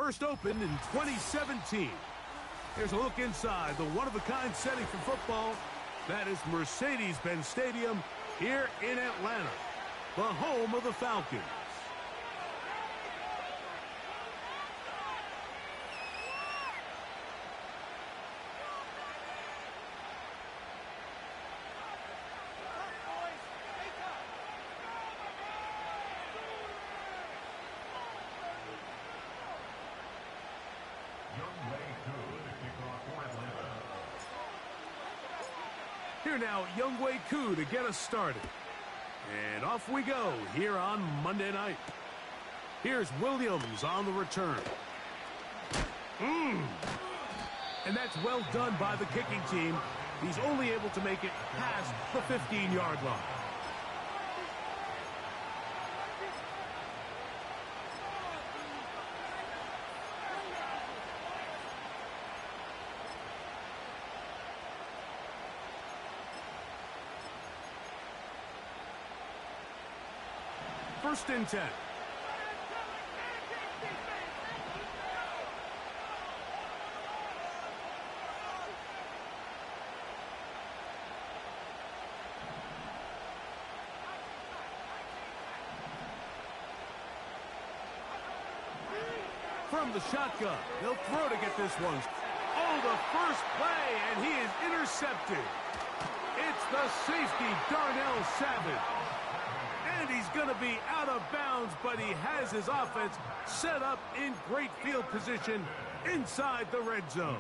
First opened in 2017. Here's a look inside the one-of-a-kind setting for football. That is Mercedes-Benz Stadium here in Atlanta, the home of the Falcons. Here now, Younghoe Koo to get us started. And off we go here on Monday night. Here's Williams on the return. And that's well done by the kicking team. He's only able to make it past the 15-yard line. First and 10. From the shotgun, they'll throw to get this one. Oh, the first play, and he is intercepted. It's the safety, Darnell Savage. And he's going to be out of bounds, but he has his offense set up in great field position inside the red zone.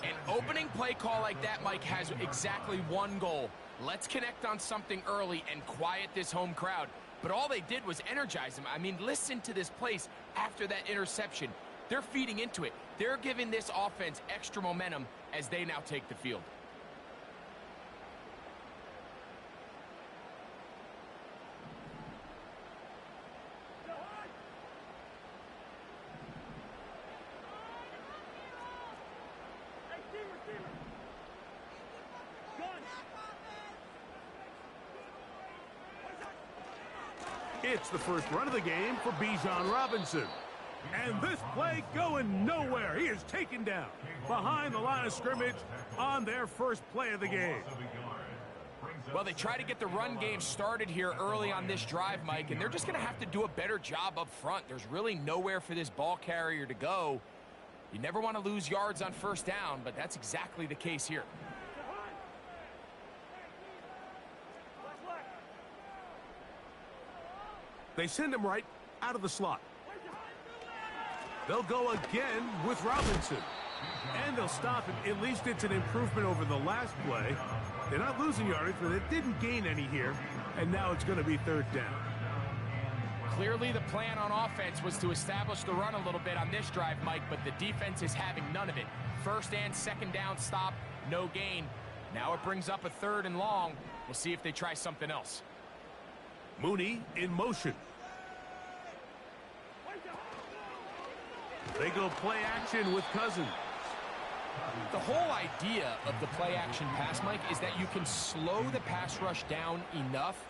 An opening play call like that, Mike, has exactly one goal. Let's connect on something early and quiet this home crowd. But all they did was energize him. I mean, listen to this place after that interception. They're feeding into it. They're giving this offense extra momentum as they now take the field. It's the first run of the game for Bijan Robinson. And this play going nowhere. He is taken down behind the line of scrimmage on their first play of the game. Well, they try to get the run game started here early on this drive, Mike, and they're just going to have to do a better job up front. There's really nowhere for this ball carrier to go. You never want to lose yards on first down, but that's exactly the case here. They send him right out of the slot. They'll go again with Robinson. And they'll stop him. At least it's an improvement over the last play. They're not losing yardage, but they didn't gain any here. And now it's going to be third down. Clearly the plan on offense was to establish the run a little bit on this drive, Mike, but the defense is having none of it. First and second down stop, no gain. Now it brings up a third and long. We'll see if they try something else. Mooney in motion. They go play action with Cousins. The whole idea of the play action pass, Mike, is that you can slow the pass rush down enough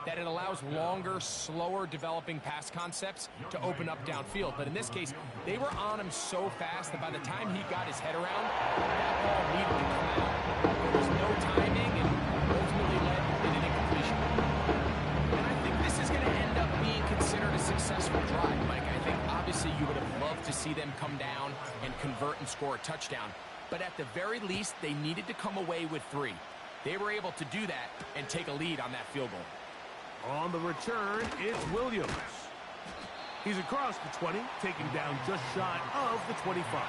that it allows longer, slower developing pass concepts to open up downfield. But in this case, they were on him so fast that by the time he got his head around, that ball needed to come out. There was no timing and ultimately led in an incompletion. And I think this is going to end up being considered a successful drive, Mike. I think obviously you would have loved to see them come down and convert and score a touchdown. But at the very least, they needed to come away with 3. They were able to do that and take a lead on that field goal. On the return, it's Williams. He's across the 20, taking down just shy of the 25.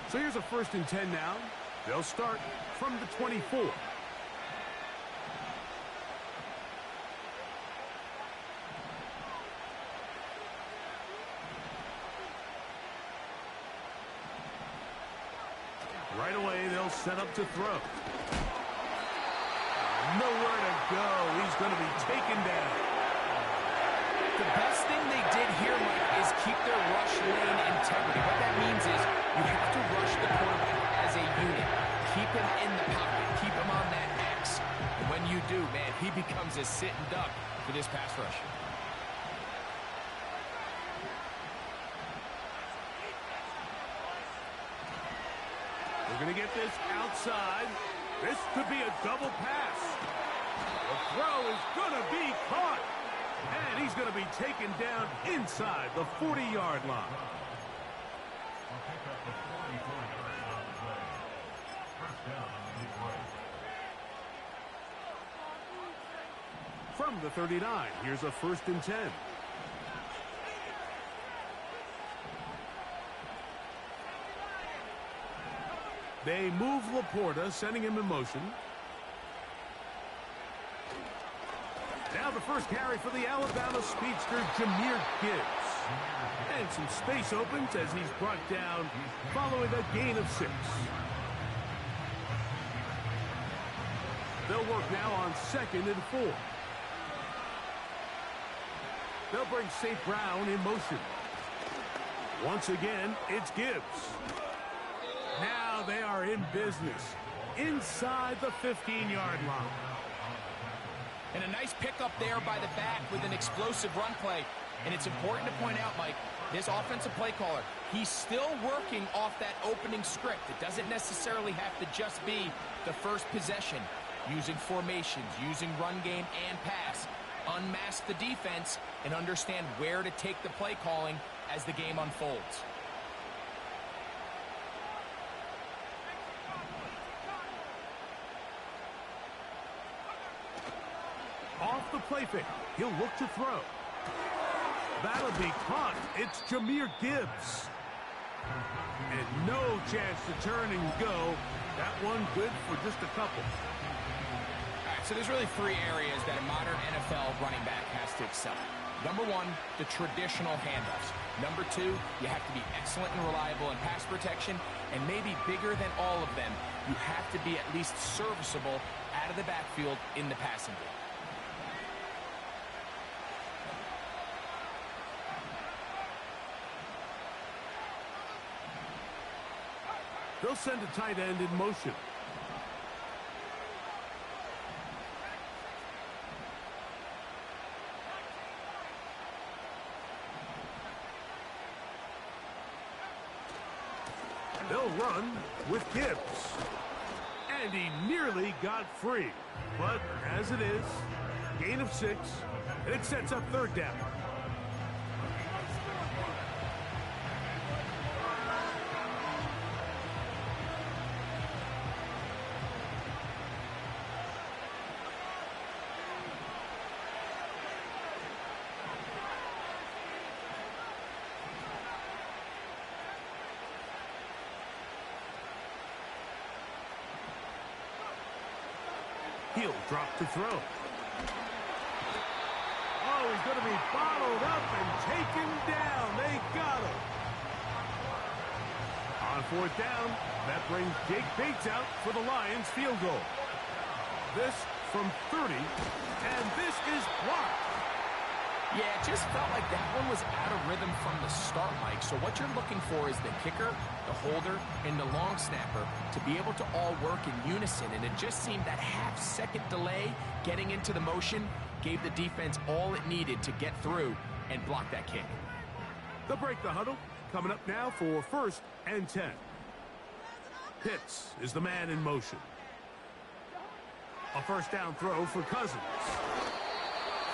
So here's a first and 10 now. They'll start from the 24. Right away, they'll set up to throw. Nowhere to go. He's going to be taken down. The best thing they did here, Mike, is keep their rush lane integrity. What that means is you have to rush the quarterback as a unit. Keep him in the pocket. Keep him on that X. And when you do, man, he becomes a sitting duck for this pass rush. We're going to get this outside. This could be a double pass. The throw is going to be caught. And he's going to be taken down inside the 40-yard line. From the 39, here's a 1st and 10. They move Laporta, sending him in motion. Now the first carry for the Alabama speedster, Jahmyr Gibbs. And some space opens as he's brought down following a gain of 6. They'll work now on 2nd and 4. They'll bring St. Brown in motion. Once again, it's Gibbs. Now they are in business inside the 15-yard line. And a nice pickup there by the back with an explosive run play. And it's important to point out, Mike, this offensive play caller, he's still working off that opening script. It doesn't necessarily have to just be the first possession. Using formations, using run game and pass. Unmask the defense and understand where to take the play calling as the game unfolds. Off the play fake. He'll look to throw. That'll be caught. It's Jahmyr Gibbs. And no chance to turn and go. That one good for just a couple. All right, so there's really 3 areas that a modern NFL running back has to excel. Number 1, the traditional handoffs. Number 2, you have to be excellent and reliable in pass protection. And maybe bigger than all of them, you have to be at least serviceable out of the backfield in the passing game. They'll send a tight end in motion. They'll run with Gibbs. And he nearly got free. But as it is, gain of 6, and it sets up 3rd down. He'll drop to throw. Oh, he's going to be bottled up and taken down. They got him. On 4th down, that brings Jake Bates out for the Lions field goal. This from 30, and this is blocked. Yeah, it just felt like that one was out of rhythm from the start, Mike. So what you're looking for is the kicker, the holder, and the long snapper to be able to all work in unison. And it just seemed that half-second delay getting into the motion gave the defense all it needed to get through and block that kick. They'll break the huddle. Coming up now for 1st and 10. Pitts is the man in motion. A 1st down throw for Cousins.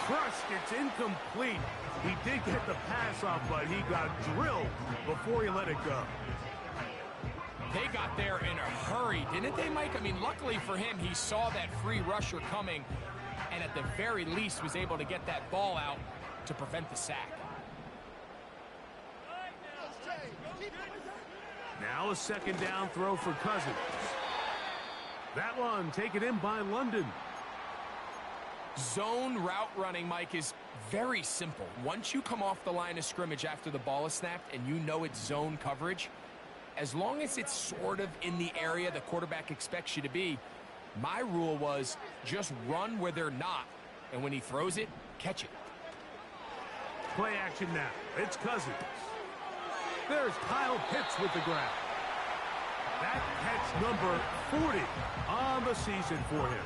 Crushed, it's incomplete. He did get the pass off, but he got drilled before he let it go. They got there in a hurry, didn't they, Mike? I mean, luckily for him, he saw that free rusher coming, and at the very least was able to get that ball out to prevent the sack. Now a 2nd down throw for Cousins. That one taken in by London. Zone route running, Mike, is very simple. Once you come off the line of scrimmage after the ball is snapped and you know it's zone coverage, as long as it's sort of in the area the quarterback expects you to be, my rule was just run where they're not. And when he throws it, catch it. Play action now. It's Cousins. There's Kyle Pitts with the grab. That catch number 40 on the season for him.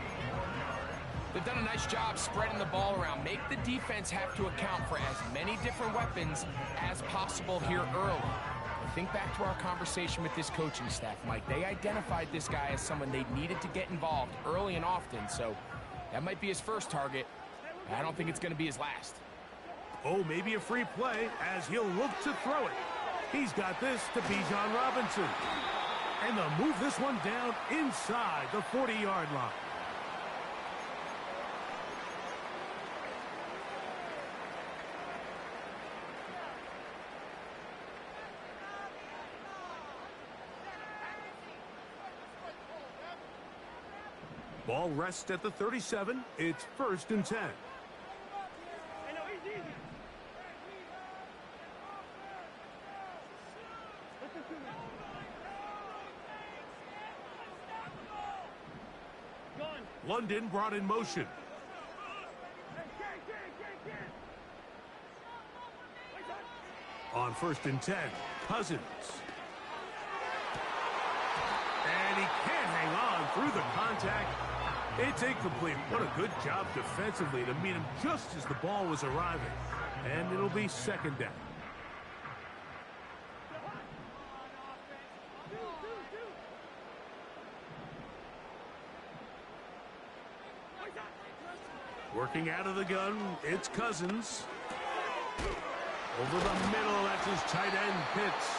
They've done a nice job spreading the ball around. Make the defense have to account for as many different weapons as possible here early. Think back to our conversation with this coaching staff, Mike. They identified this guy as someone they needed to get involved early and often, so that might be his first target. I don't think it's going to be his last. Oh, maybe a free play as he'll look to throw it. He's got this to Bijan Robinson. And they'll move this one down inside the 40-yard line. Ball rests at the 37. It's 1st and 10. London brought in motion. On 1st and 10, Cousins. And he can't hang on through the contact. It's incomplete. What a good job defensively to meet him just as the ball was arriving. And it'll be 2nd down. Working out of the gun, it's Cousins. Over the middle, that's his tight end, Pitts.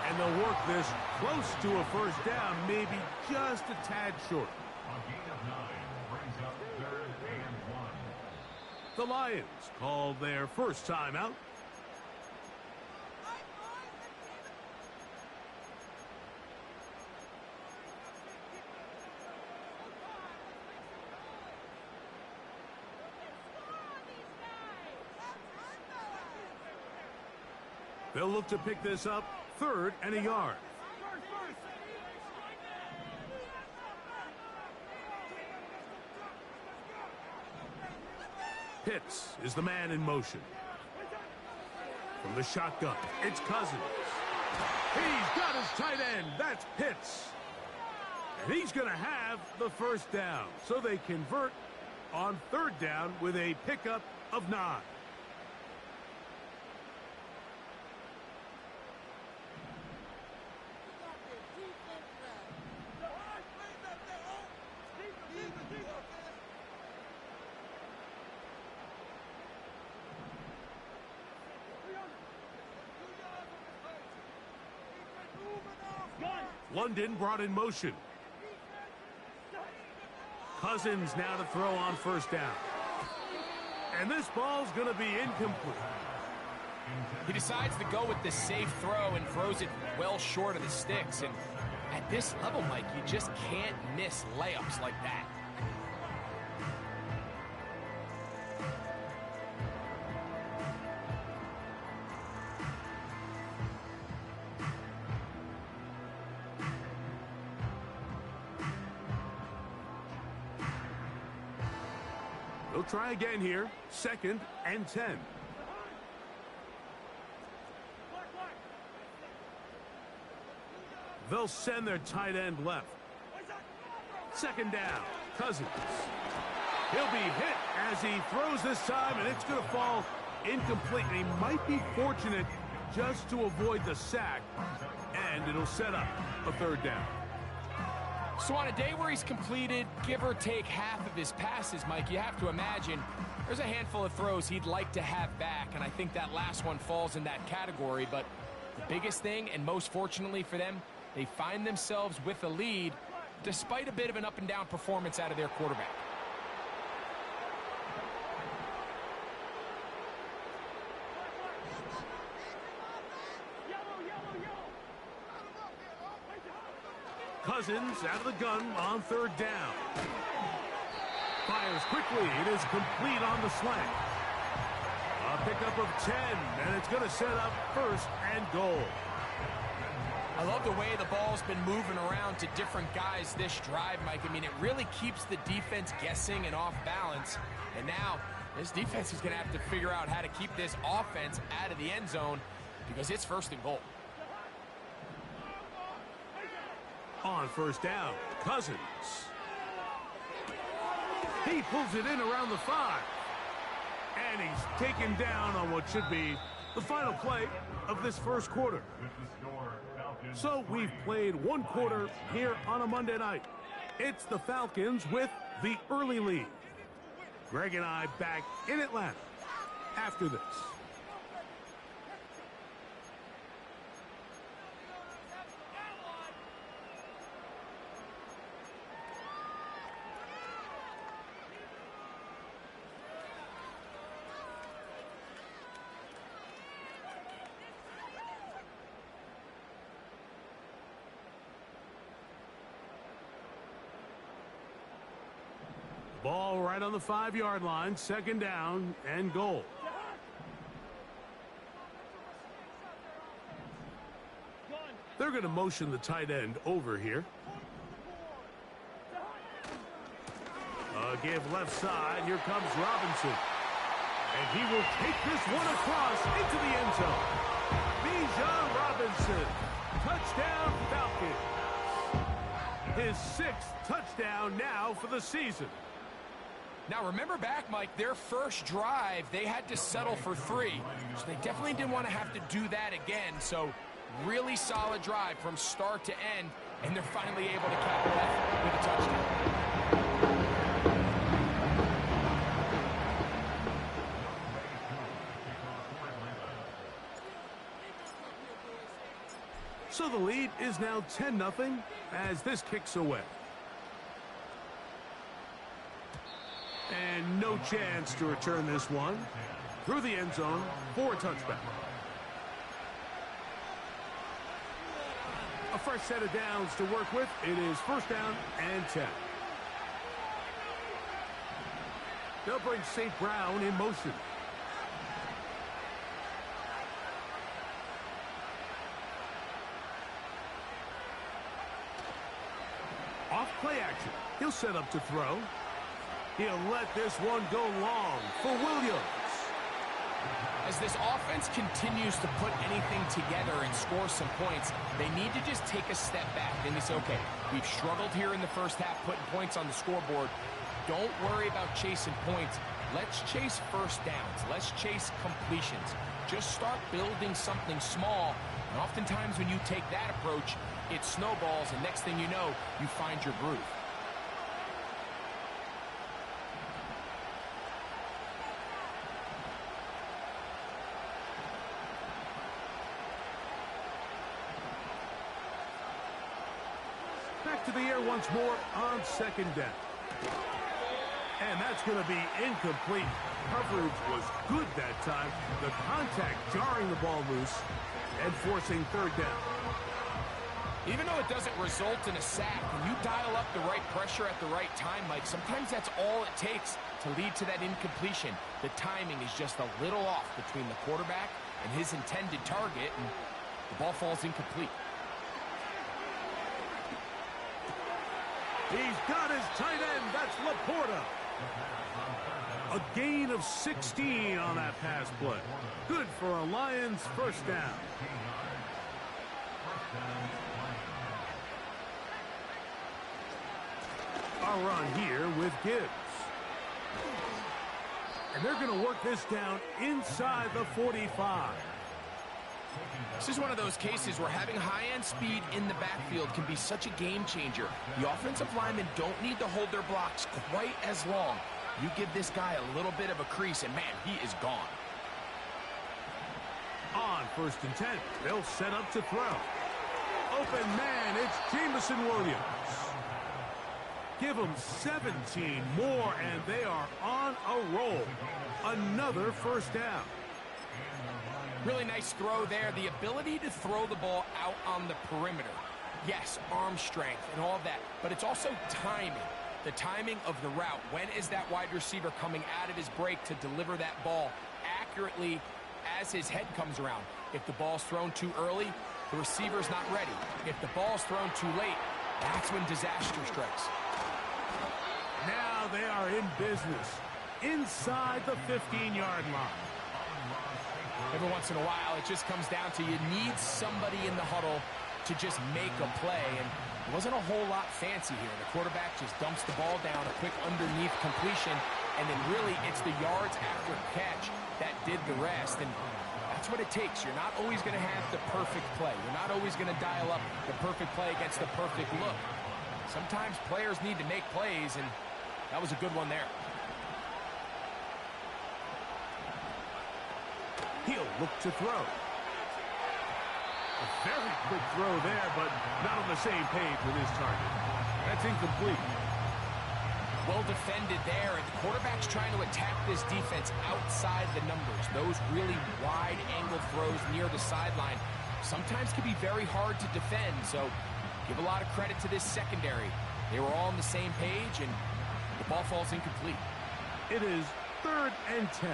And they'll work this close to a 1st down, maybe just a tad short. The Lions called their first timeout. They'll look to pick this up, 3rd and a yard. Pitts is the man in motion. From the shotgun, it's Cousins. He's got his tight end. That's Pitts. And he's going to have the 1st down. So they convert on 3rd down with a pickup of 9. London brought in motion. Cousins now to throw on 1st down. And this ball's going to be incomplete. He decides to go with the safe throw and throws it well short of the sticks. And at this level, Mike, you just can't miss layups like that. They'll try again here. 2nd and 10. They'll send their tight end left. 2nd down. Cousins. He'll be hit as he throws this time, and it's going to fall incomplete. And he might be fortunate just to avoid the sack, and it'll set up a 3rd down. So on a day where he's completed, give or take half of his passes, Mike, you have to imagine there's a handful of throws he'd like to have back, and I think that last one falls in that category. But the biggest thing, and most fortunately for them, they find themselves with a lead despite a bit of an up-and-down performance out of their quarterback. Cousins out of the gun on 3rd down. Fires quickly. It is complete on the slant. A pickup of 10, and it's going to set up 1st and goal. I love the way the ball's been moving around to different guys this drive, Mike. I mean, it really keeps the defense guessing and off balance. And now This defense is going to have to figure out how to keep this offense out of the end zone because it's 1st and goal. On 1st down, Cousins. He pulls it in around the 5. And he's taken down on what should be the final play of this 1st quarter. So we've played 1 quarter here on a Monday night. It's the Falcons with the early lead. Greg and I back in Atlanta after this. Ball right on the 5-yard line, 2nd down and goal. They're going to motion the tight end over here. Give left side. Here comes Robinson. And he will take this one across into the end zone. Bijan Robinson. Touchdown Falcons. His 6th touchdown now for the season. Now, remember back, Mike, their first drive, they had to settle for 3. So they definitely didn't want to have to do that again. So really solid drive from start to end, and they're finally able to cap it off with a touchdown. So the lead is now 10-0 as this kicks away. And no chance to return this one through the end zone for a touchback. A fresh set of downs to work with. It is 1st down and 10. They'll bring St. Brown in motion. Off play action. He'll set up to throw. He'll let this one go long for Williams. As this offense continues to put anything together and score some points, they need to just take a step back. And they say, okay, we've struggled here in the first half putting points on the scoreboard. Don't worry about chasing points. Let's chase 1st downs. Let's chase completions. Just start building something small. And oftentimes when you take that approach, it snowballs, and next thing you know, you find your groove. Back to the air once more on 2nd down. And that's going to be incomplete. Coverage was good that time. The contact jarring the ball loose and forcing 3rd down. Even though it doesn't result in a sack, when you dial up the right pressure at the right time, Mike, sometimes that's all it takes to lead to that incompletion. The timing is just a little off between the quarterback and his intended target, and the ball falls incomplete. He's got his tight end. That's Laporta. A gain of 16 on that pass play. Good for a Lions 1st down. A run here with Gibbs. And they're going to work this down inside the 45. This is one of those cases where having high-end speed in the backfield can be such a game changer. The offensive linemen don't need to hold their blocks quite as long. You give this guy a little bit of a crease, and man, he is gone. On 1st and 10, they'll set up to throw. Open man, it's Jameson Williams. Give them 17 more, and they are on a roll. Another 1st down. Really nice throw there. The ability to throw the ball out on the perimeter. Yes, arm strength and all that, but it's also timing. The timing of the route. When is that wide receiver coming out of his break to deliver that ball accurately as his head comes around? If the ball's thrown too early, the receiver's not ready. If the ball's thrown too late, that's when disaster strikes. Now they are in business. inside the 15-yard line. Every once in a while, it just comes down to you need somebody in the huddle to just make a play, and it wasn't a whole lot fancy here. The quarterback just dumps the ball down, a quick underneath completion, and then really it's the yards after catch that did the rest, and that's what it takes. You're not always going to have the perfect play. You're not always going to dial up the perfect play against the perfect look. Sometimes players need to make plays, and that was a good one there. He'll look to throw. A very quick throw there, but not on the same page with his target. That's incomplete. Well defended there, and the quarterback's trying to attack this defense outside the numbers. Those really wide angle throws near the sideline sometimes can be very hard to defend, so give a lot of credit to this secondary. They were all on the same page, and the ball falls incomplete. It is 3rd and 10.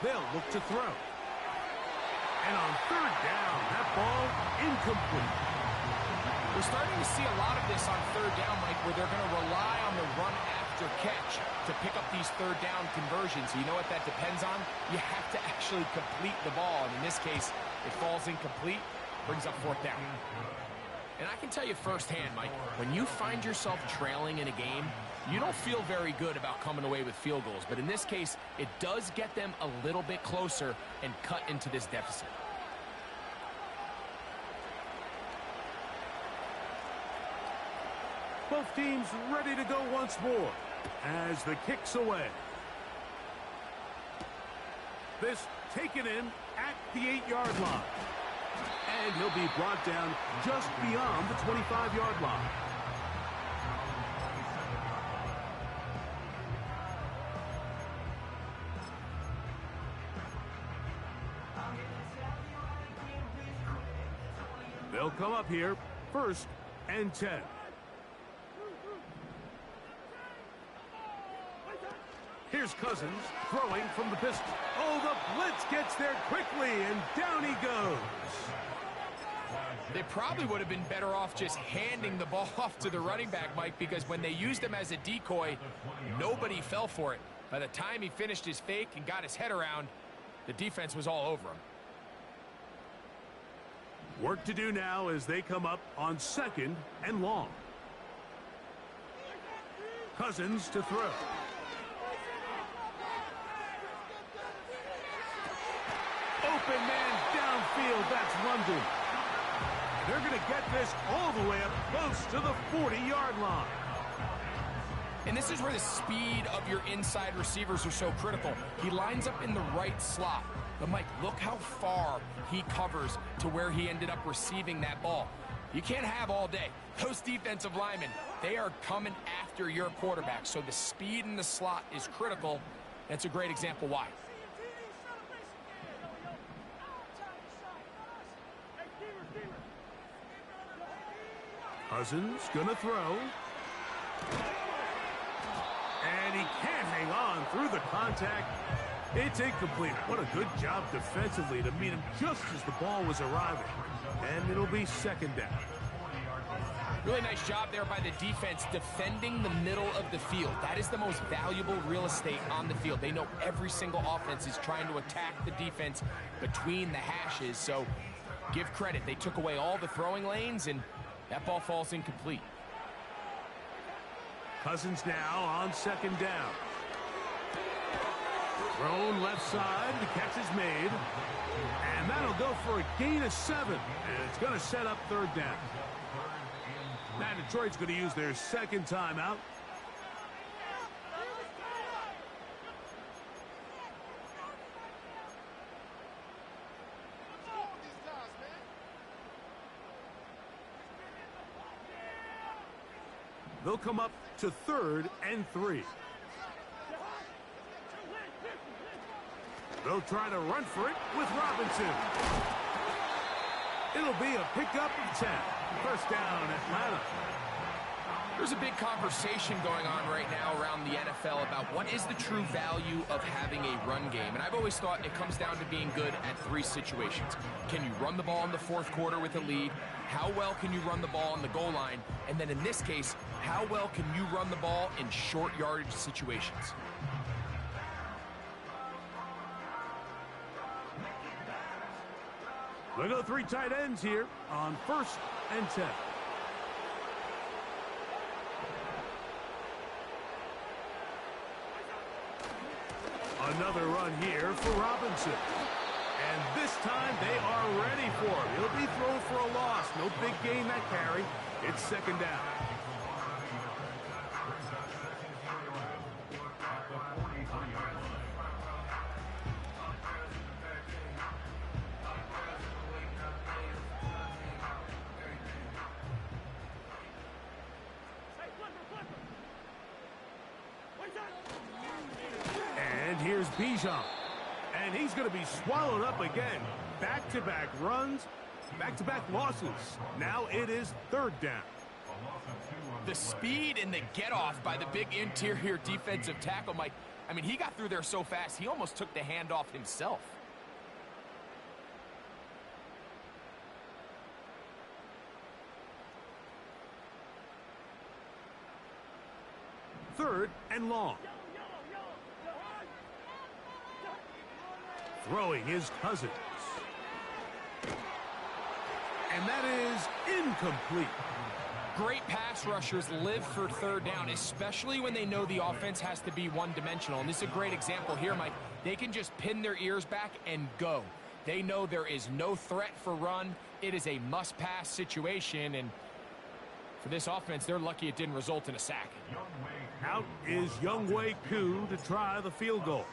They'll look to throw. And on 3rd down, that ball incomplete. We're starting to see a lot of this on 3rd down, Mike, where they're going to rely on the run after catch to pick up these 3rd down conversions. You know what that depends on? You have to actually complete the ball. And in this case, it falls incomplete, brings up 4th down. And I can tell you firsthand, Mike, when you find yourself trailing in a game, you don't feel very good about coming away with field goals. But in this case, it does get them a little bit closer and cut into this deficit. Both teams ready to go once more as the kick's away. This taken in at the 8-yard line. And he'll be brought down just beyond the 25-yard line. They'll come up here, 1st and 10. Here's Cousins throwing from the pistol. Oh, the blitz gets there quickly, and down he goes. They probably would have been better off just handing the ball off to the running back, Mike, because when they used him as a decoy, nobody fell for it. By the time he finished his fake and got his head around, the defense was all over him. Work to do now as they come up on 2nd and long. Cousins to throw. Open man downfield, that's London. They're going to get this all the way up close to the 40-yard line. And this is where the speed of your inside receivers are so critical. He lines up in the right slot. But, Mike, look how far he covers to where he ended up receiving that ball. You can't have all day. Those defensive linemen, they are coming after your quarterback. So the speed in the slot is critical. That's a great example why. Cousins gonna throw. And he can't hang on through the contact. It's incomplete. What a good job defensively to meet him just as the ball was arriving. And it'll be 2nd down. Really nice job there by the defense defending the middle of the field. That is the most valuable real estate on the field. They know every single offense is trying to attack the defense between the hashes. So give credit. They took away all the throwing lanes, and that ball falls incomplete. Cousins now on 2nd down. Thrown left side. The catch is made. And that'll go for a gain of 7. And it's going to set up 3rd down. Now Detroit's going to use their 2nd timeout. They'll come up to 3rd and 3. They'll try to run for it with Robinson. It'll be a pickup of 10. 1st down, Atlanta. There's a big conversation going on right now around the NFL about what is the true value of having a run game. And I've always thought it comes down to being good at three situations. Can you run the ball in the fourth quarter with a lead? How well can you run the ball on the goal line? And then in this case, how well can you run the ball in short yardage situations? We'll go three tight ends here on 1st and 10. Another run here for Robinson. And this time they are ready for him. He'll be thrown for a loss. No big gain that carry. It's 2nd down. And here's Bijan. And he's going to be swallowed up again. Back-to-back runs, back-to-back losses. Now it is 3rd down. The speed and the get-off by the big interior defensive tackle, Mike. I mean, he got through there so fast, he almost took the handoff himself. Third and long. Throwing his Cousins. And that is incomplete. Great pass rushers live for 3rd down, especially when they know the offense has to be one-dimensional. And this is a great example here, Mike. They can just pin their ears back and go. They know there is no threat for run. It is a must-pass situation, and for this offense, they're lucky it didn't result in a sack. Out is Younghoe Koo to try the field goal.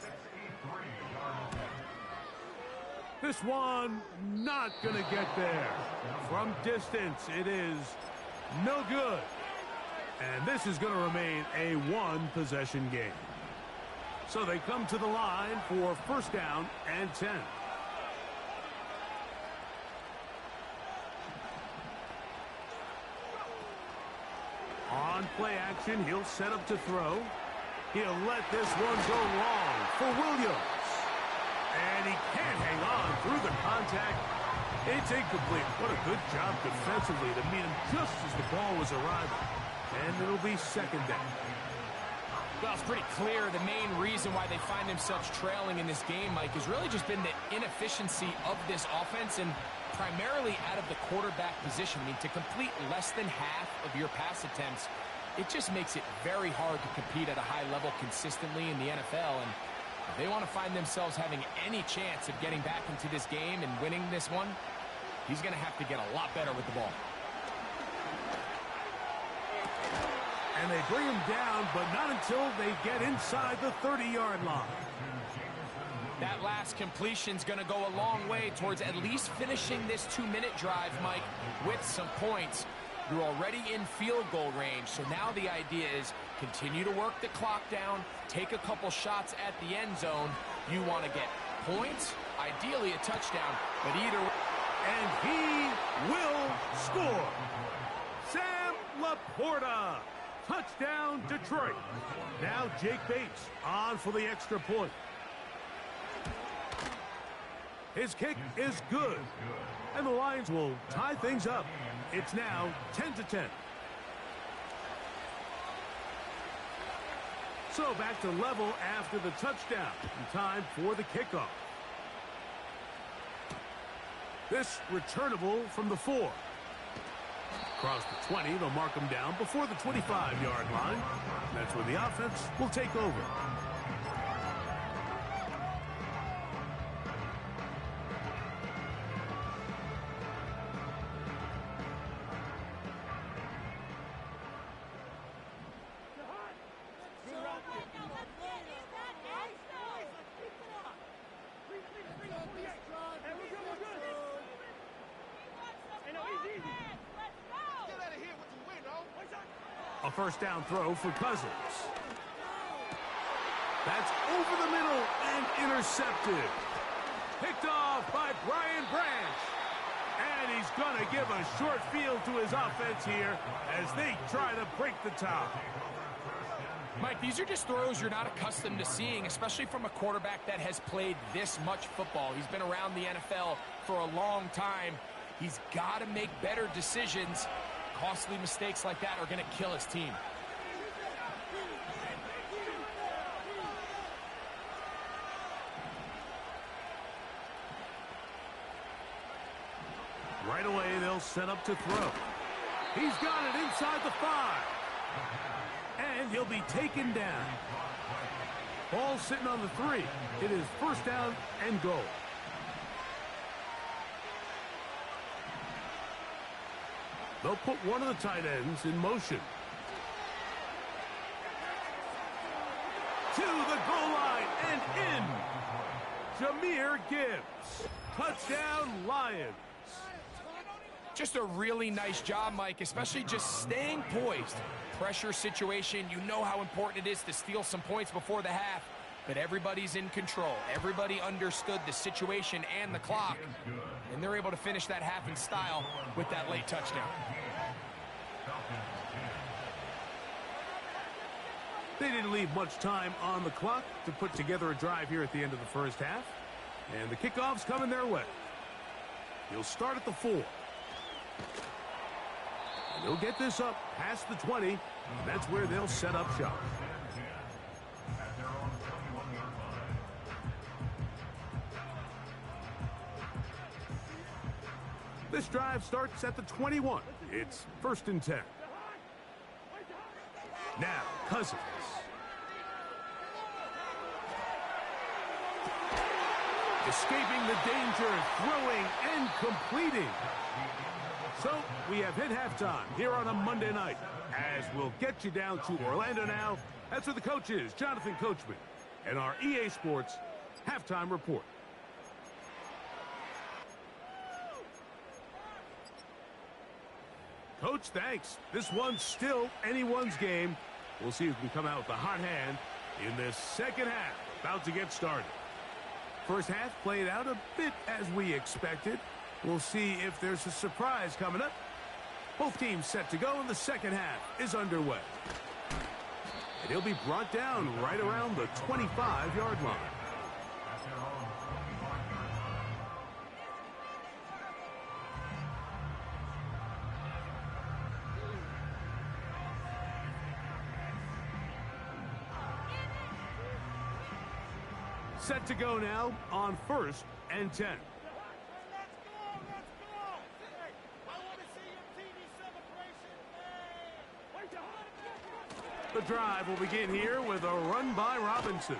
This one not going to get there. From distance, it is no good. And this is going to remain a one-possession game. So they come to the line for 1st down and 10. On play action, he'll set up to throw. He'll let this one go long for Williams. And he can't hang on through the contact. It's incomplete. What a good job defensively to meet him just as the ball was arriving. And it'll be 2nd down. Well, it's pretty clear the main reason why they find themselves trailing in this game, Mike, has really just been the inefficiency of this offense and primarily out of the quarterback position. I mean, to complete less than half of your pass attempts, it just makes it very hard to compete at a high level consistently in the NFL. And if they want to find themselves having any chance of getting back into this game and winning this one, he's going to have to get a lot better with the ball. And they bring him down, but not until they get inside the 30-yard line. That last completion's going to go a long way towards at least finishing this 2-minute drive, Mike, with some points. You're already in field goal range, so now the idea is continue to work the clock down, take a couple shots at the end zone. You want to get points, ideally a touchdown, but either way. And he will score. Sam Laporta. Touchdown, Detroit. Now Jake Bates on for the extra point. His kick is good. And the Lions will tie things up. It's now 10-10. So back to level after the touchdown. And time for the kickoff. This returnable from the 4. Across the 20, they'll mark him down before the 25-yard line. That's where the offense will take over. A first down throw for Cousins. That's over the middle and intercepted. Picked off by Brian Branch. And he's going to give a short field to his offense here as they try to break the tie. Mike, these are just throws you're not accustomed to seeing, especially from a quarterback that has played this much football. He's been around the NFL for a long time. He's got to make better decisions. Costly mistakes like that are going to kill his team. Right away, they'll set up to throw. He's got it inside the 5. And he'll be taken down. Ball sitting on the 3. It is first down and goal. They'll put one of the tight ends in motion. To the goal line and in. Jahmyr Gibbs. Touchdown, Lions. Just a really nice job, Mike, especially just staying poised. Pressure situation, you know how important it is to steal some points before the half, but everybody's in control. Everybody understood the situation and the clock, and they're able to finish that half in style with that late touchdown. They didn't leave much time on the clock to put together a drive here at the end of the first half, and the kickoff's coming their way. He'll start at the 4. And he'll get this up past the 20, and that's where they'll set up shop. This drive starts at the 21. It's first and 10. Now, Cousins. Escaping the danger, throwing and completing. So, we have hit halftime here on a Monday night. As we'll get you down to Orlando now, that's where the coach is, Jonathan Coachman, and our EA Sports halftime report. Coach, thanks. This one's still anyone's game. We'll see who can come out with a hot hand in this second half. About to get started. First half played out a bit as we expected. We'll see if there's a surprise coming up. Both teams set to go, and the second half is underway. And he'll be brought down right around the 25-yard line. Set to go now on first and 10. The drive will begin here with a run by Robinson.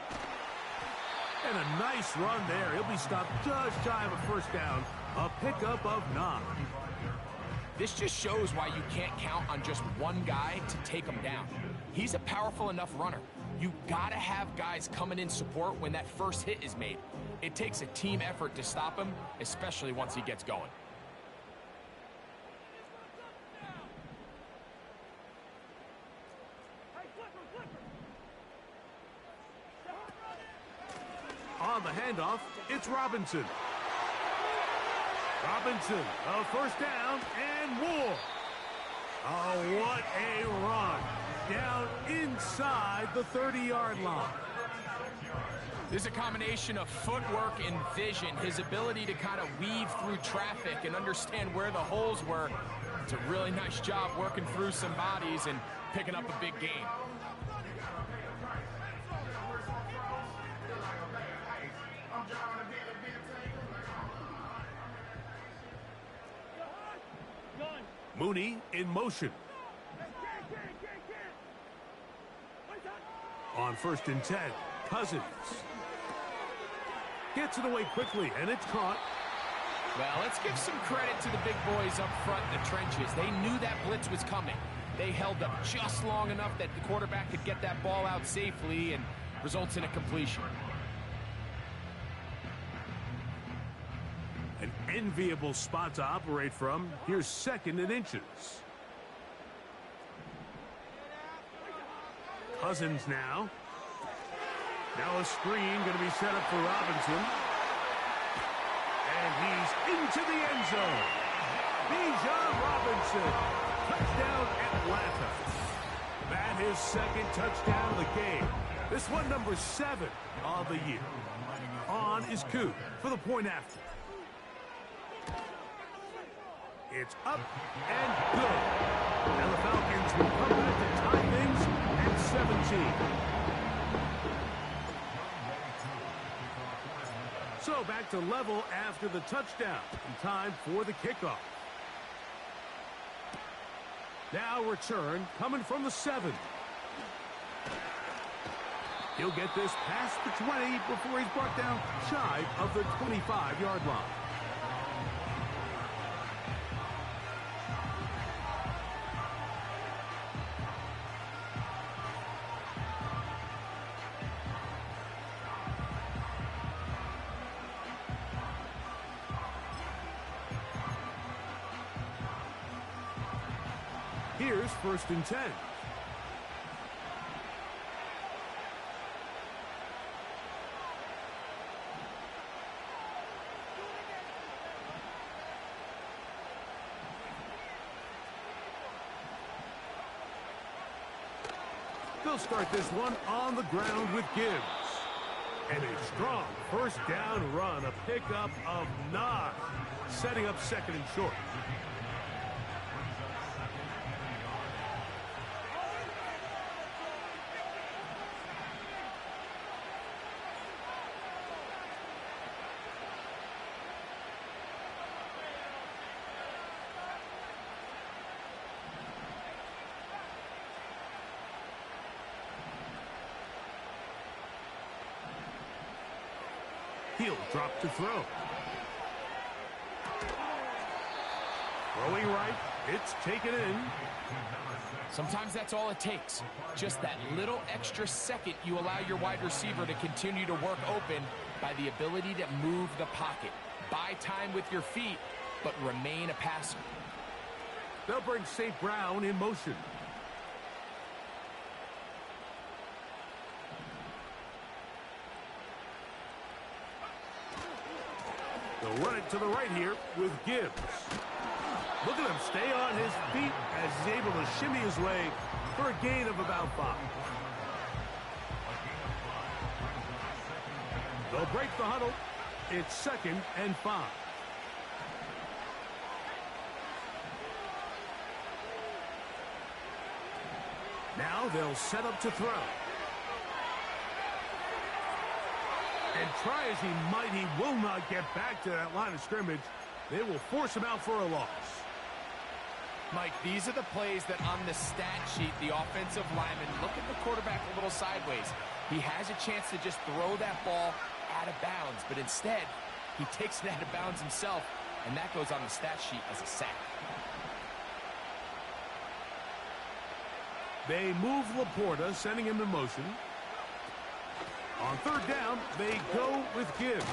And a nice run there. He'll be stopped just shy of a first down. A pickup of 9. This just shows why you can't count on just one guy to take him down. He's a powerful enough runner. You gotta have guys coming in support when that first hit is made. It takes a team effort to stop him, especially once he gets going. On the handoff, it's Robinson. Robinson, a first down and more. Oh, what a run. Down inside the 30-yard line. There's a combination of footwork and vision, his ability to kind of weave through traffic and understand where the holes were. It's a really nice job working through some bodies and picking up a big gain. Mooney in motion. On first and 10, Cousins. Gets it away quickly, and it's caught. Well, let's give some credit to the big boys up front in the trenches. They knew that blitz was coming. They held up just long enough that the quarterback could get that ball out safely and results in a completion. An enviable spot to operate from. Here's second and inches. Cousins now. Now a screen going to be set up for Robinson. And he's into the end zone. Bijan Robinson. Touchdown, Atlanta. That his second touchdown of the game. This one number 7 of the year. On is Coop for the point after. It's up and good. And the Falcons will come back to tie things at 17. So back to level after the touchdown. And time for the kickoff. Now return coming from the 7. He'll get this past the 20 before he's brought down shy of the 25-yard line. Here's 1st and 10. They'll start this one on the ground with Gibbs. And a strong 1st down run, a pickup of 9, setting up 2nd and short. He'll drop to throw. Throwing right. It's taken in. Sometimes that's all it takes. Just that little extra second you allow your wide receiver to continue to work open by the ability to move the pocket. Buy time with your feet, but remain a passer. They'll bring St. Brown in motion. They'll run it to the right here with Gibbs. Look at him stay on his feet as he's able to shimmy his way for a gain of about 5. They'll break the huddle. It's 2nd and 5. Now they'll set up to throw. And try as he might, he will not get back to that line of scrimmage. They will force him out for a loss. Mike, these are the plays that on the stat sheet, the offensive lineman, look at the quarterback a little sideways. He has a chance to just throw that ball out of bounds, but instead, he takes it out of bounds himself, and that goes on the stat sheet as a sack. They move Laporta, sending him in motion. On 3rd down, they go with Gibbs.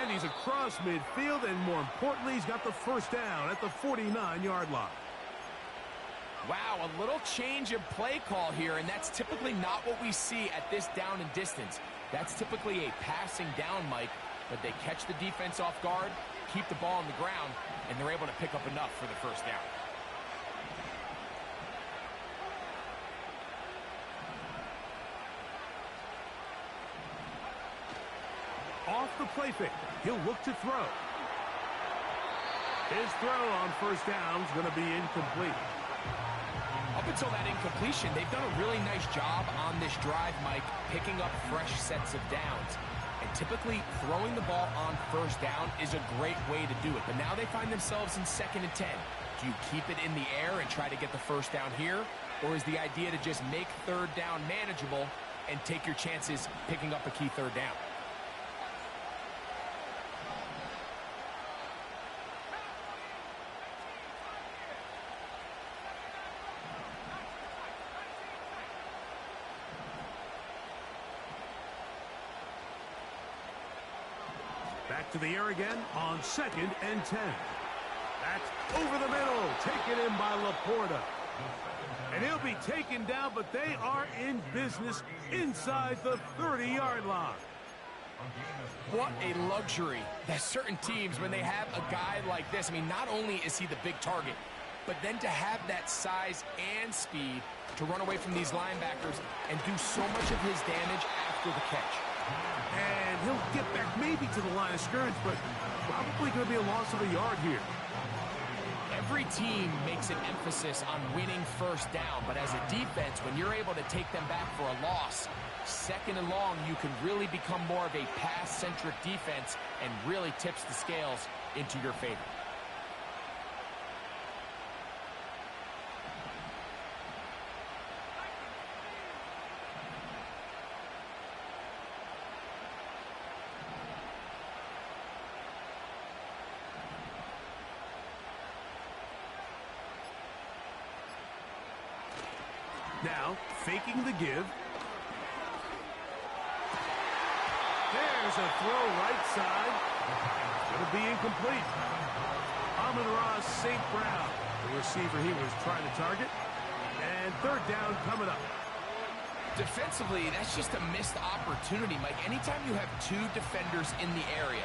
And he's across midfield, and more importantly, he's got the 1st down at the 49-yard line. Wow, a little change of play call here, and that's typically not what we see at this down and distance. That's typically a passing down, Mike, but they catch the defense off guard, keep the ball on the ground, and they're able to pick up enough for the 1st down. Off the play fake, he'll look to throw. His throw on 1st down is going to be incomplete. Up until that incompletion, they've done a really nice job on this drive, Mike, picking up fresh sets of downs. And typically, throwing the ball on 1st down is a great way to do it. But now they find themselves in 2nd and 10. Do you keep it in the air and try to get the 1st down here? Or is the idea to just make 3rd down manageable and take your chances picking up a key 3rd down? Back to the air again on 2nd and 10. That's over the middle, taken in by Laporta. And he'll be taken down, but they are in business inside the 30-yard line. What a luxury that certain teams, when they have a guy like this, I mean, not only is he the big target, but then to have that size and speed to run away from these linebackers and do so much of his damage after the catch. And he'll get back maybe to the line of scrimmage, but probably going to be a loss of a yard here. Every team makes an emphasis on winning first down, but as a defense, when you're able to take them back for a loss, second and long, you can really become more of a pass-centric defense and really tips the scales into your favor. Now, faking the give. There's a throw right side. It'll be incomplete. Amon-Ra St. Brown, the receiver he was trying to target. And third down coming up. Defensively, that's just a missed opportunity, Mike. Anytime you have two defenders in the area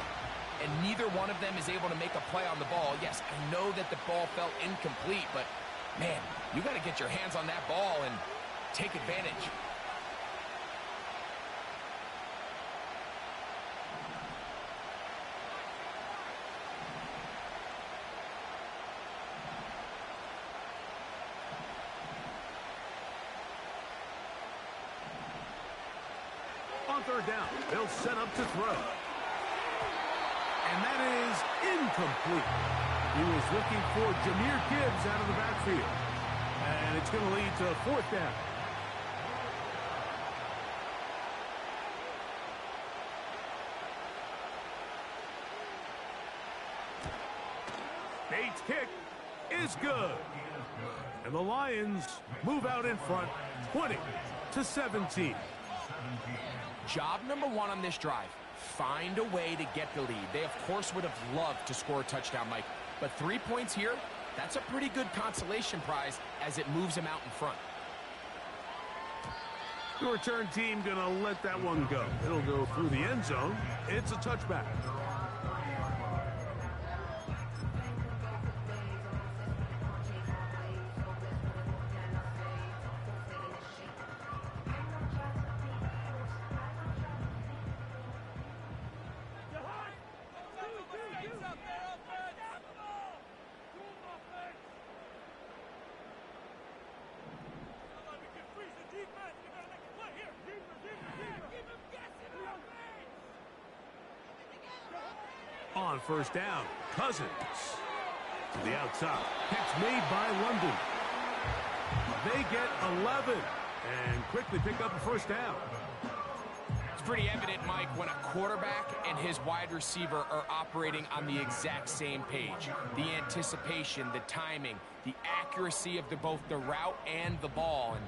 and neither one of them is able to make a play on the ball, yes, I know that the ball felt incomplete, but man, you got to get your hands on that ball and take advantage. On third down, they'll set up to throw. And that is incomplete. He was looking for Jahmyr Gibbs out of the backfield. And it's going to lead to fourth down. Bates' kick is good. And the Lions move out in front, 20-17. Job number one on this drive, find a way to get the lead. They, of course, would have loved to score a touchdown, Mike. But 3 points here, that's a pretty good consolation prize as it moves them out in front. The return team going to let that one go. It'll go through the end zone. It's a touchback. On first down, Cousins to the outside. Catch made by London. They get 11 and quickly pick up a first down. It's pretty evident, Mike, when a quarterback and his wide receiver are operating on the exact same page. The anticipation, the timing, the accuracy of both the route and the ball. And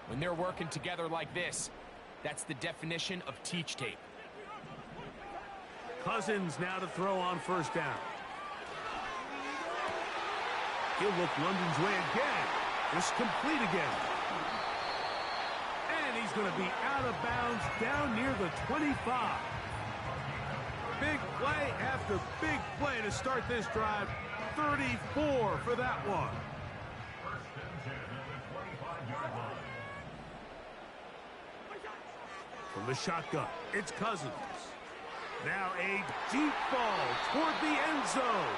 when they're working together like this, that's the definition of teach tape. Cousins now to throw on first down. He'll look London's way again. It's complete again. And he's going to be out of bounds down near the 25. Big play after big play to start this drive. 34 for that one. From the shotgun, it's Cousins. Now a deep ball toward the end zone.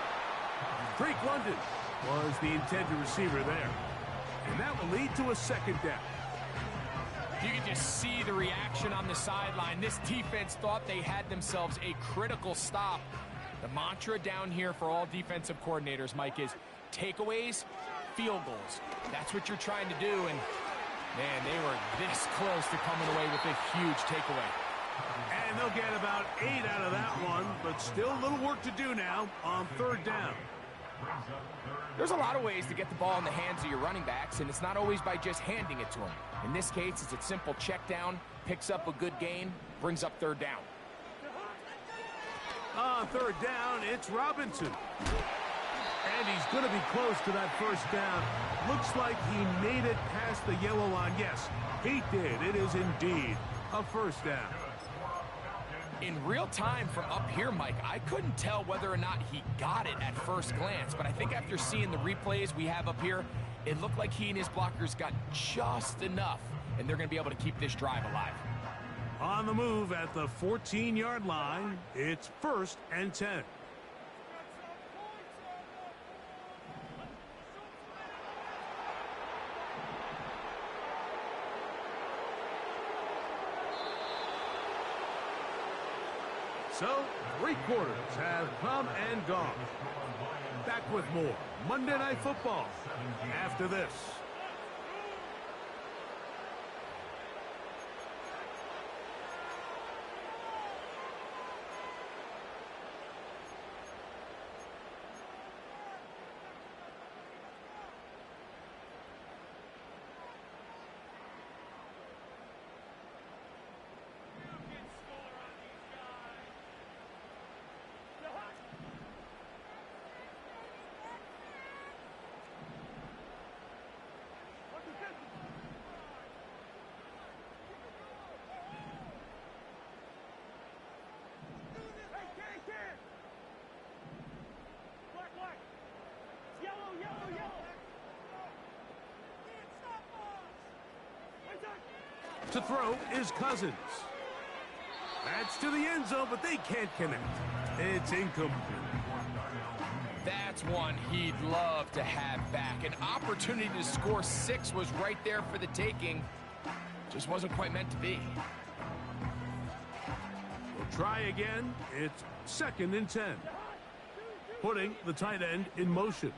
Drake London was the intended receiver there. And that will lead to a second down. You can just see the reaction on the sideline. This defense thought they had themselves a critical stop. The mantra down here for all defensive coordinators, Mike, is takeaways, field goals. That's what you're trying to do, and man, they were this close to coming away with a huge takeaway. And they'll get about 8 out of that one, but still a little work to do now on third down. There's a lot of ways to get the ball in the hands of your running backs, and it's not always by just handing it to them. In this case, it's a simple check down, picks up a good gain, brings up third down. On third down, it's Robinson. And he's going to be close to that first down. Looks like he made it past the yellow line. Yes, he did. It is indeed a first down. In real time from up here, Mike, I couldn't tell whether or not he got it at first glance, but I think after seeing the replays we have up here, it looked like he and his blockers got just enough, and they're going to be able to keep this drive alive. On the move at the 14-yard line, it's 1st and 10. So, 3 quarters have come and gone. Back with more Monday Night Football after this. To throw is Cousins. That's to the end zone, but they can't connect. It's incomplete. That's one he'd love to have back. An opportunity to score 6 was right there for the taking. Just wasn't quite meant to be. We'll try again. It's 2nd and 10. Putting the tight end in motion.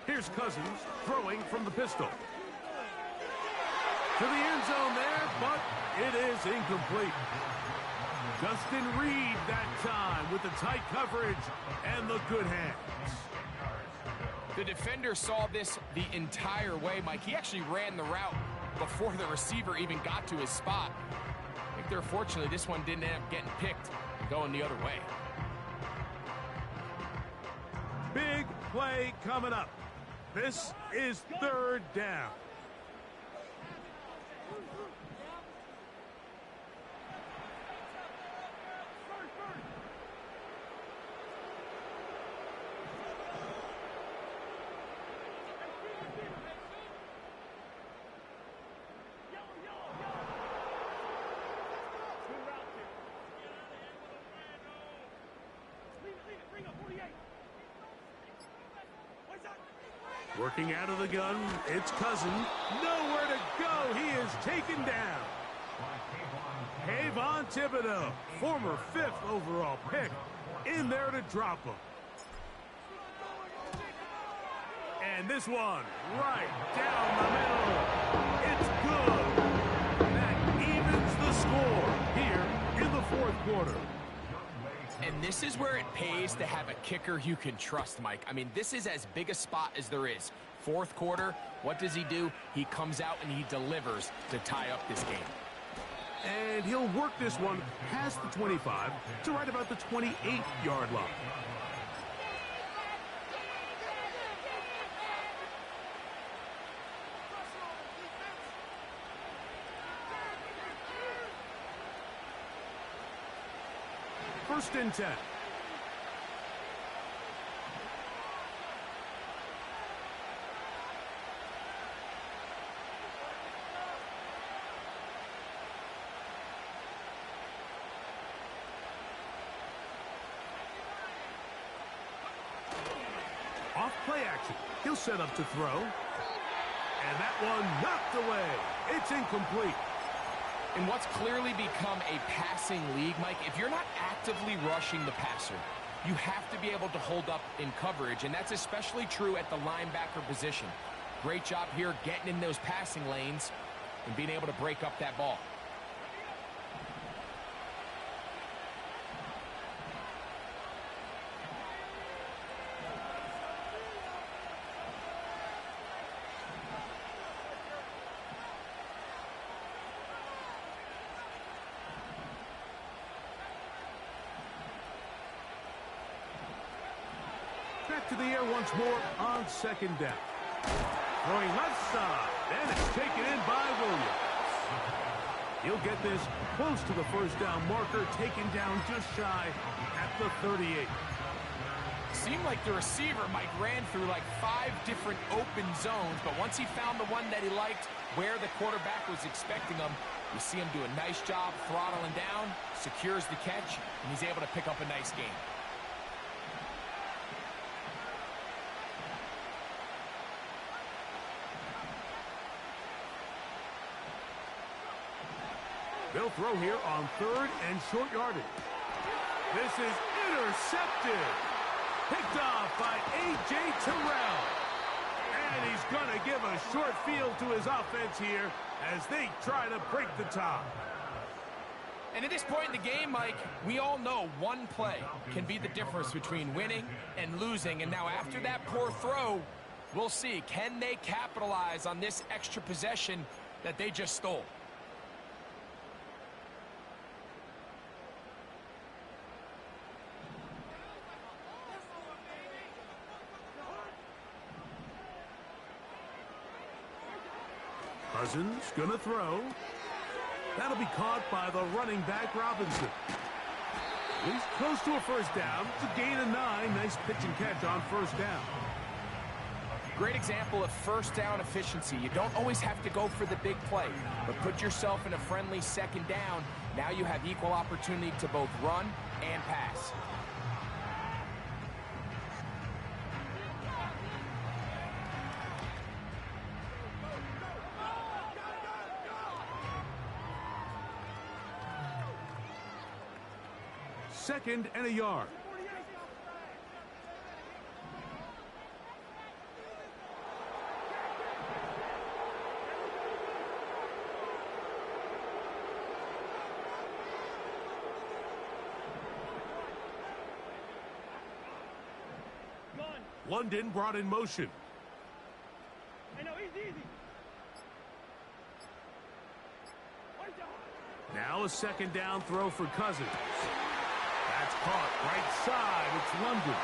Here's Cousins throwing from the pistol. To the end zone there, but it is incomplete. Justin Reed that time with the tight coverage and the good hands. The defender saw this the entire way, Mike. He actually ran the route before the receiver even got to his spot. I think they're fortunately this one didn't end up getting picked and going the other way. Big play coming up. This is 3rd down. Working out of the gun, it's Cousins. Nowhere to go. He is taken down. Kayvon Thibodeau, former 5th overall pick, in there to drop him. And this one, right down the middle. It's good. That evens the score here in the 4th quarter. And this is where it pays to have a kicker you can trust, Mike. I mean, this is as big a spot as there is. 4th quarter, what does he do? He comes out and he delivers to tie up this game. And he'll work this one past the 25 to right about the 28-yard line. First and 10. Off play action. He'll set up to throw. And that one knocked away. It's incomplete. In what's clearly become a passing league, Mike, if you're not actively rushing the passer, you have to be able to hold up in coverage, and that's especially true at the linebacker position. Great job here getting in those passing lanes and being able to break up that ball. Back to the air once more on 2nd down. Throwing left side, and it's taken in by Williams. He'll get this close to the first down marker, taken down just shy at the 38. Seemed like the receiver, Mike, ran through like 5 different open zones, but once he found the one that he liked where the quarterback was expecting him, you see him do a nice job throttling down, secures the catch, and he's able to pick up a nice gain. They'll throw here on 3rd and short yardage. This is intercepted. Picked off by A.J. Terrell. And he's going to give a short field to his offense here as they try to break the tie. And at this point in the game, Mike, we all know one play can be the difference between winning and losing. And now after that poor throw, we'll see, can they capitalize on this extra possession that they just stole? Cousins gonna throw. That'll be caught by the running back, Robinson. He's close to a first down. It's a gain of 9. Nice pitch and catch on first down. Great example of first down efficiency. You don't always have to go for the big play, but put yourself in a friendly second down. Now you have equal opportunity to both run and pass. Second and a yard. London brought in motion. I know, easy. Now a second down throw for Cousins. That's caught right side. It's London.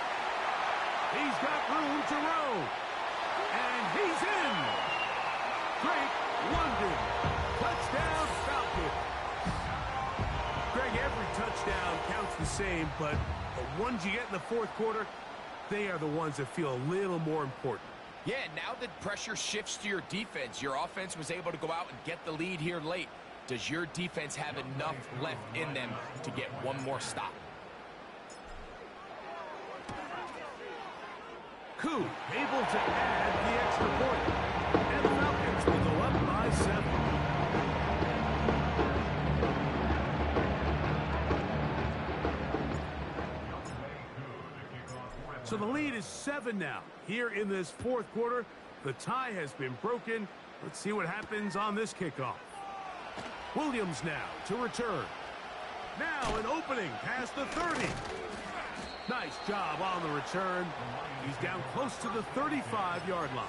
He's got room to roam. And he's in. Great London. Touchdown Falcons. Greg, every touchdown counts the same, but the ones you get in the fourth quarter, they are the ones that feel a little more important. Yeah, now that pressure shifts to your defense, your offense was able to go out and get the lead here late. Does your defense have enough left in them to get one more stop? Koo able to add the extra point. And the Falcons will go up by 7. So the lead is 7 now. Here in this fourth quarter, the tie has been broken. Let's see what happens on this kickoff. Williams now to return. Now an opening past the 30. Nice job on the return. He's down close to the 35-yard line.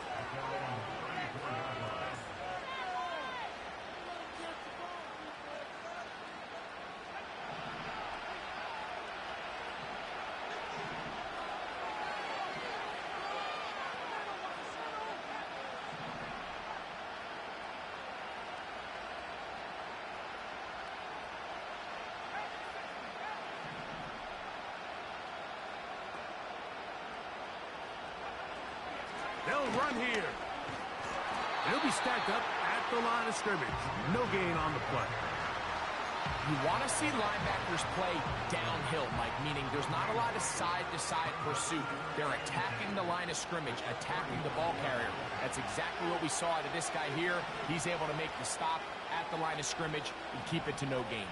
They'll run here. They'll be stacked up at the line of scrimmage. No gain on the play. You want to see linebackers play downhill, Mike, meaning there's not a lot of side-to-side pursuit. They're attacking the line of scrimmage, attacking the ball carrier. That's exactly what we saw out of this guy here. He's able to make the stop at the line of scrimmage and keep it to no gain.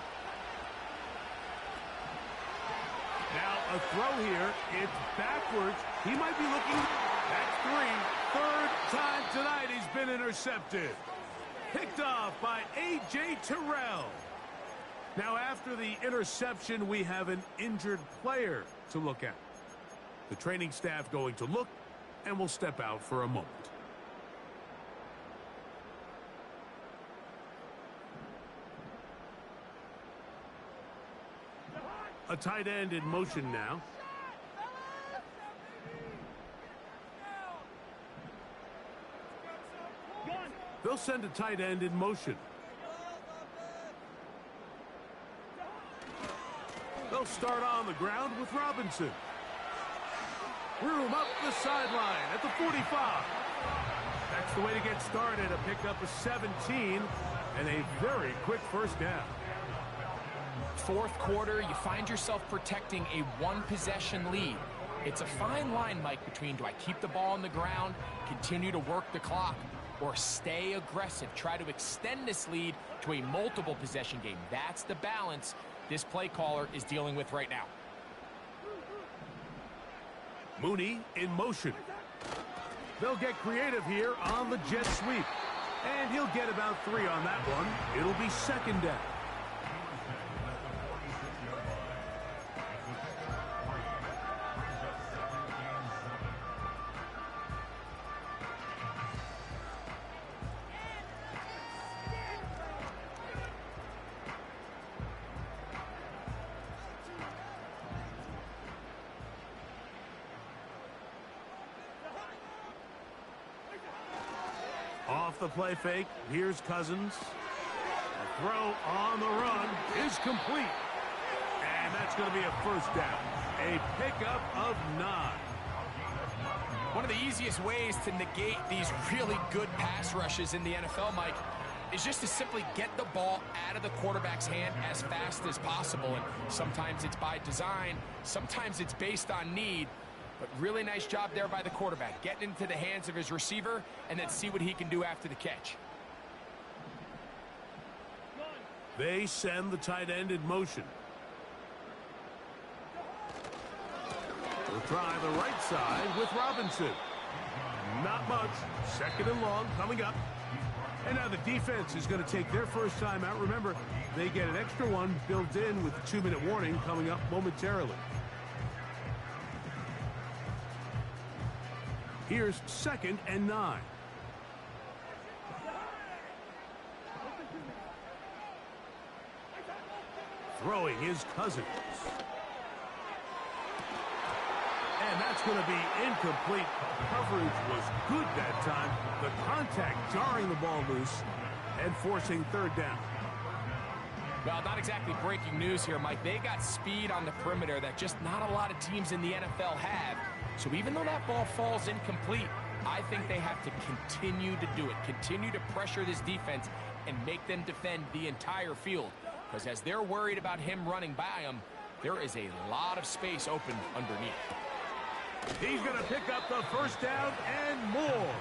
Now a throw here. It's backwards. He might be looking. That's 3. Third time tonight he's been intercepted. Picked off by A.J. Terrell. Now after the interception, we have an injured player to look at. The training staff going to look, and we'll step out for a moment. A tight end in motion now. They'll send a tight end in motion. They'll start on the ground with Robinson. Room up the sideline at the 45. That's the way to get started. A pickup of 17 and a very quick first down. Fourth quarter, you find yourself protecting a one-possession lead. It's a fine line, Mike, between do I keep the ball on the ground, continue to work the clock, or stay aggressive, try to extend this lead to a multiple possession game. That's the balance this play caller is dealing with right now. Mooney in motion. They'll get creative here on the jet sweep. And he'll get about 3 on that one. It'll be second down. Off the play fake, here's Cousins. A throw on the run is complete. And that's going to be a first down. A pickup of 9. One of the easiest ways to negate these really good pass rushes in the NFL, Mike, is just to simply get the ball out of the quarterback's hand as fast as possible. And sometimes it's by design, sometimes it's based on need. But really nice job there by the quarterback. Getting into the hands of his receiver and then see what he can do after the catch. They send the tight end in motion. We'll try the right side with Robinson. Not much. Second and long coming up. And now the defense is going to take their first time out. Remember, they get an extra one built in with the 2-minute warning coming up momentarily. Here's second and 9. Throwing is Cousins. And that's going to be incomplete. Coverage was good that time. The contact jarring the ball loose and forcing third down. Well, not exactly breaking news here, Mike. They got speed on the perimeter that just not a lot of teams in the NFL have. So even though that ball falls incomplete, I think they have to continue to do it. Continue to pressure this defense and make them defend the entire field. Because as they're worried about him running by them, there is a lot of space open underneath. He's going to pick up the first down and more.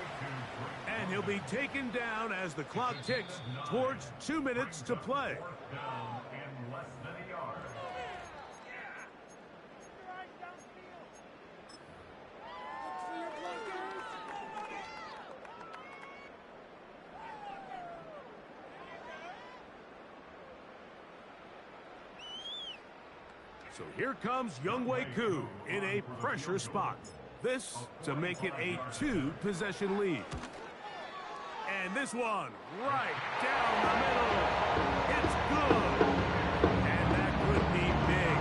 And he'll be taken down as the clock ticks towards 2 minutes to play. So here comes Younghoe Koo in a pressure spot. This to make it a 2-possession lead. And this one right down the middle. It's good. And that could be big.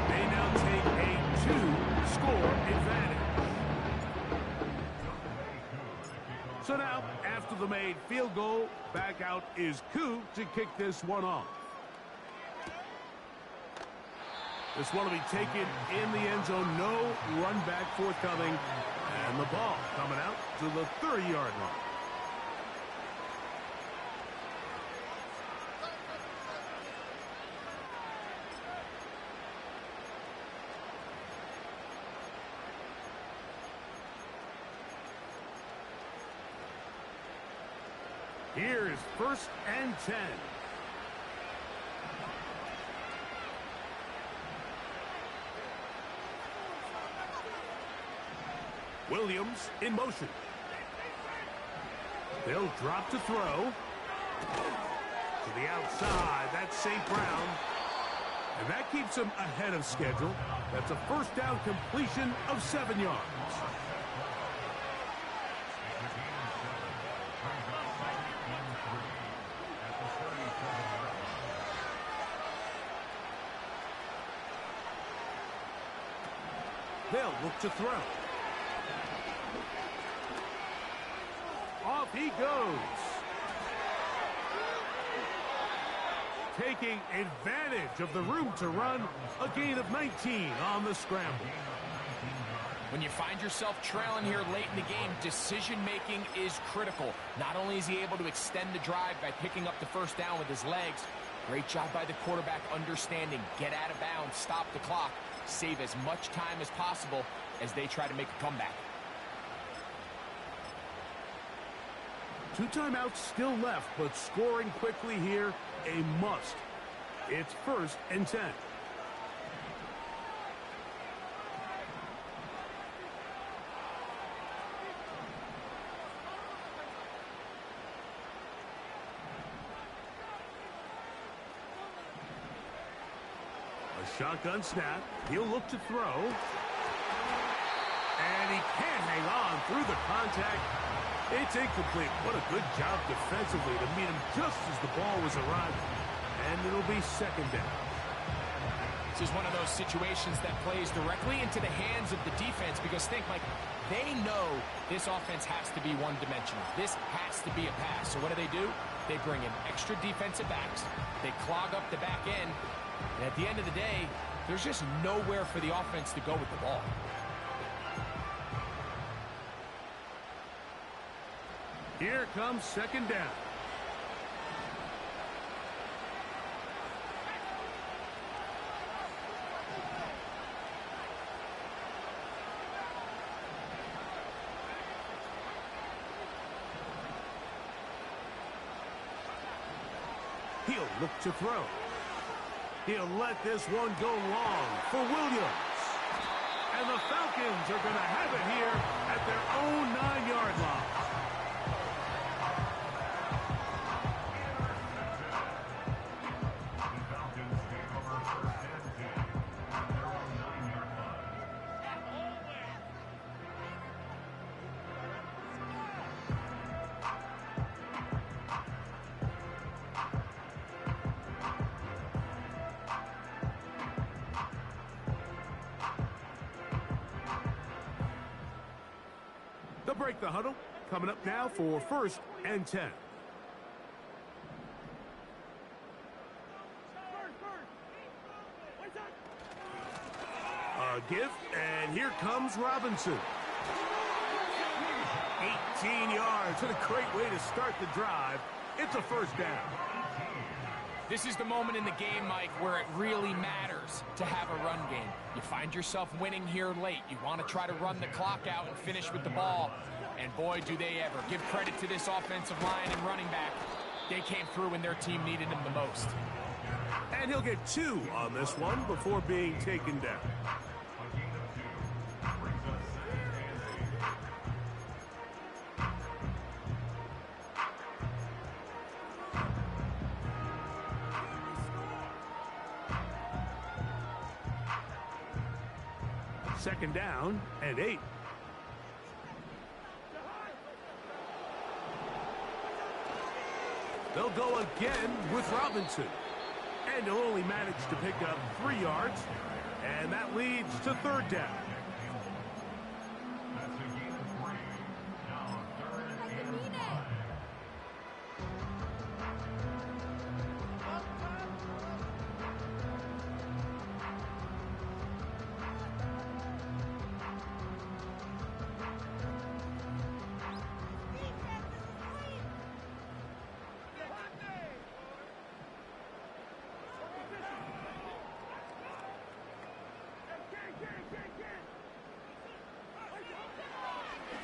They now take a 2-score advantage. So now, after the made field goal, back out is Koo to kick this one off. This one will be taken in the end zone. No run back forthcoming. And the ball coming out to the 30-yard line. Here's first and 10. Williams in motion. They'll drop to throw. To the outside, that's St. Brown. And that keeps him ahead of schedule. That's a first down completion of 7 yards. They'll look to throw. Off he goes. taking advantage of the room to run. A gain of 19 on the scramble. When you find yourself trailing here late in the game, decision-making is critical. Not only is he able to extend the drive by picking up the first down with his legs, great job by the quarterback understanding, get out of bounds, stop the clock, save as much time as possible as they try to make a comeback. 2 timeouts still left, but scoring quickly here, a must. It's 1st and 10. A shotgun snap. He'll look to throw. And he can't hang on through the contact. It's incomplete. What a good job defensively to meet him just as the ball was arriving. And it'll be 2nd down. This is one of those situations that plays directly into the hands of the defense because think, Mike, they know this offense has to be one-dimensional. This has to be a pass. So what do? They bring in extra defensive backs. They clog up the back end. And at the end of the day, there's just nowhere for the offense to go with the ball. Here comes 2nd down. He'll look to throw. He'll let this one go long for Williams. And the Falcons are going to have it here at their own 9-yard line. They'll break the huddle. Coming up now for 1st and 10. A give, and here comes Robinson. 18 yards. What a great way to start the drive. It's a 1st down. This is the moment in the game, Mike, where it really matters to have a run game. You find yourself winning here late. You want to try to run the clock out and finish with the ball. And boy, do they ever. Give credit to this offensive line and running back. They came through when their team needed him the most. And he'll get 2 on this one before being taken down. Second down and 8. They'll go again with Robinson. And he'll only manage to pick up 3 yards. And that leads to 3rd down.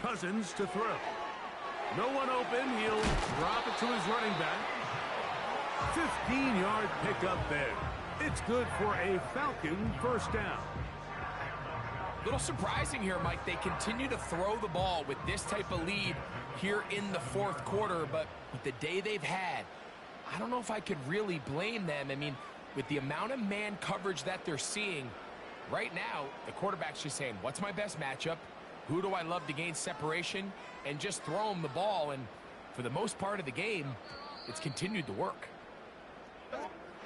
Cousins to throw. No one open. He'll drop it to his running back. 15-yard pickup there. It's good for a Falcon 1st down. Little surprising here, Mike. They continue to throw the ball with this type of lead here in the 4th quarter, but with the day they've had, I don't know if I could really blame them. I mean, with the amount of man coverage that they're seeing, right now, the quarterback's just saying, what's my best matchup? Who do I love to gain separation? And just throw him the ball. And for the most part of the game, it's continued to work.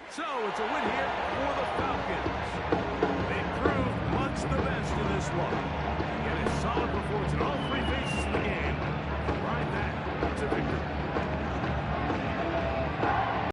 So it's a win here for the Falcons. They proved much the best in this one. And a solid performance in all 3 phases of the game. Right, that, it's a victory.